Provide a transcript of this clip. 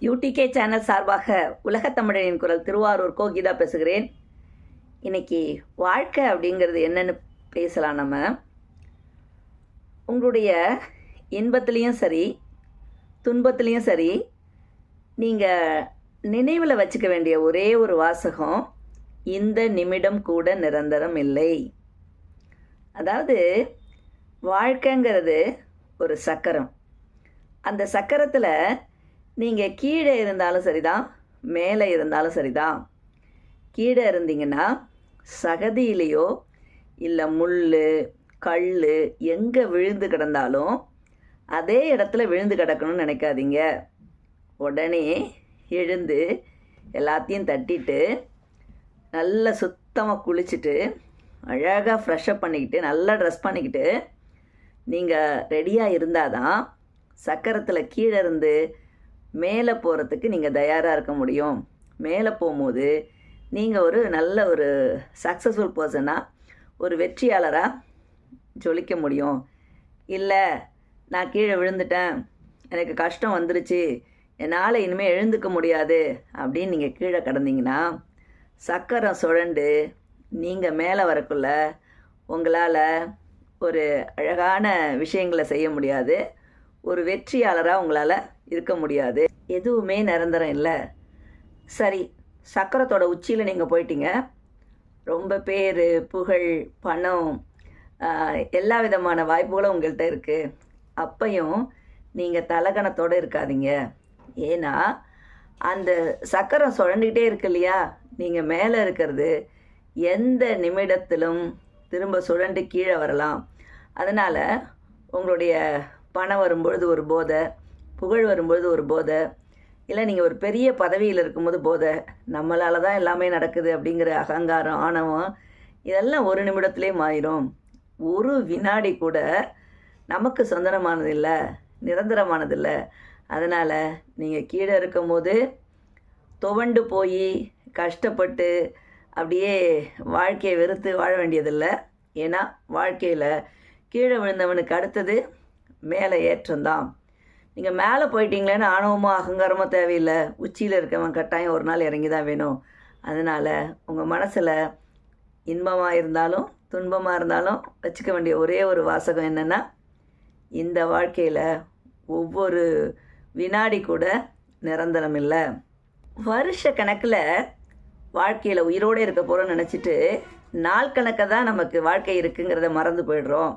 UDK channel சார்பாக உலகத்தமிழனின் குரல் திருவாரூர் கோ கீதா பேசுகிறேன். இன்னைக்கு வாழ்க்கை அப்படிங்கிறது என்னன்னு பேசலாம். நம்ம உங்களுடைய இன்பத்துலேயும் சரி துன்பத்துலேயும் சரி நீங்கள் நினைவில் வச்சுக்க வேண்டிய ஒரே ஒரு வாசகம், இந்த நிமிடம் கூட நிரந்தரம் இல்லை. அதாவது வாழ்க்கைங்கிறது ஒரு சக்கரம். அந்த சக்கரத்தில் நீங்கள் கீழே இருந்தாலும் சரிதான், மேலே இருந்தாலும் சரிதான். கீழே இருந்தீங்கன்னா சகதியிலையோ இல்லை முள் கல் எங்கே விழுந்து கிடந்தாலும் அதே இடத்துல விழுந்து கிடக்கணும்னு நினைக்காதீங்க. உடனே எழுந்து எல்லாத்தையும் தட்டிட்டு நல்லா சுத்தமாக குளிச்சுட்டு அழகாக ஃப்ரெஷ்அப் பண்ணிக்கிட்டு நல்லா ட்ரெஸ் பண்ணிக்கிட்டு நீங்கள் ரெடியாக இருந்தால் தான் சக்கரத்தில் கீழே இருந்து மேலே போகிறதுக்கு நீங்கள் தயாராக இருக்க முடியும். மேலே போகும்போது நீங்கள் ஒரு நல்ல ஒரு சக்ஸஸ்ஃபுல் பர்சனாக, ஒரு வெற்றியாளராக ஜொலிக்க முடியும். இல்லை நான் கீழே விழுந்துட்டேன், எனக்கு கஷ்டம் வந்துருச்சு, என்னால் இனிமேல் எழுந்துக்க முடியாது அப்படின்னு நீங்கள் கீழே கிடந்தீங்கன்னா சக்கரம் சுழண்டு நீங்கள் மேலே வரக்குள்ள உங்களால் ஒரு அழகான விஷயங்களை செய்ய முடியாது, ஒரு வெற்றியாளராக உங்களால் இருக்க முடியாது. எதுவுமே நிரந்தரம் இல்லை. சரி, சக்கரத்தோட உச்சியில் நீங்கள் போயிட்டீங்க, ரொம்ப பேர் புகழ் பணம் எல்லா விதமான வாய்ப்புகளும் உங்கள்கிட்ட இருக்குது. அப்பையும் நீங்கள் தலகணத்தோடு இருக்காதீங்க. ஏன்னா அந்த சக்கரம் சுழண்டுக்கிட்டே இருக்கு இல்லையா, நீங்கள் மேலே இருக்கிறது எந்த நிமிடத்திலும் திரும்ப சுழண்டு கீழே வரலாம். அதனால் உங்களுடைய பணம் வரும்பொழுது ஒரு போதை, புகழ் வரும்பொழுது ஒரு போதை, இல்லை நீங்கள் ஒரு பெரிய பதவியில் இருக்கும்போது போதை, நம்மளால் தான் எல்லாமே நடக்குது அப்படிங்கிற அகங்காரம் ஆணவம் இதெல்லாம் ஒரு நிமிடத்துலேயே மாறிடும். ஒரு வினாடி கூட நமக்கு சொந்தமானதில்லை, நிரந்தரமானதில்லை. அதனால் நீங்கள் கீழே இருக்கும்போது துவண்டு போய் கஷ்டப்பட்டு அப்படியே வாழ்க்கையை வெறுத்து வாழ வேண்டியதில்லை. ஏன்னா வாழ்க்கையில் கீழே விழுந்தவனுக்கு அடுத்தது மேலே ஏற்றம்தான். நீங்கள் மேலே போயிட்டீங்களேன்னு ஆணவமோ அகங்காரமோ தேவையில்லை. உச்சியில் இருக்கவன் கட்டாயம் ஒரு நாள் இறங்கி தான் வேணும். அதனால் உங்கள் மனசில் இன்பமாக இருந்தாலும் துன்பமாக இருந்தாலும் வச்சுக்க வேண்டிய ஒரே ஒரு வாசகம் என்னென்னா, இந்த வாழ்க்கையில் ஒவ்வொரு வினாடி கூட நிரந்தரம் இல்லை. வருஷ கணக்கில் வாழ்க்கையில் உயிரோடு இருக்க போகிறோன்னு நினச்சிட்டு நாள் கணக்கை தான் நமக்கு வாழ்க்கை இருக்குங்கிறத மறந்து போயிடுறோம்.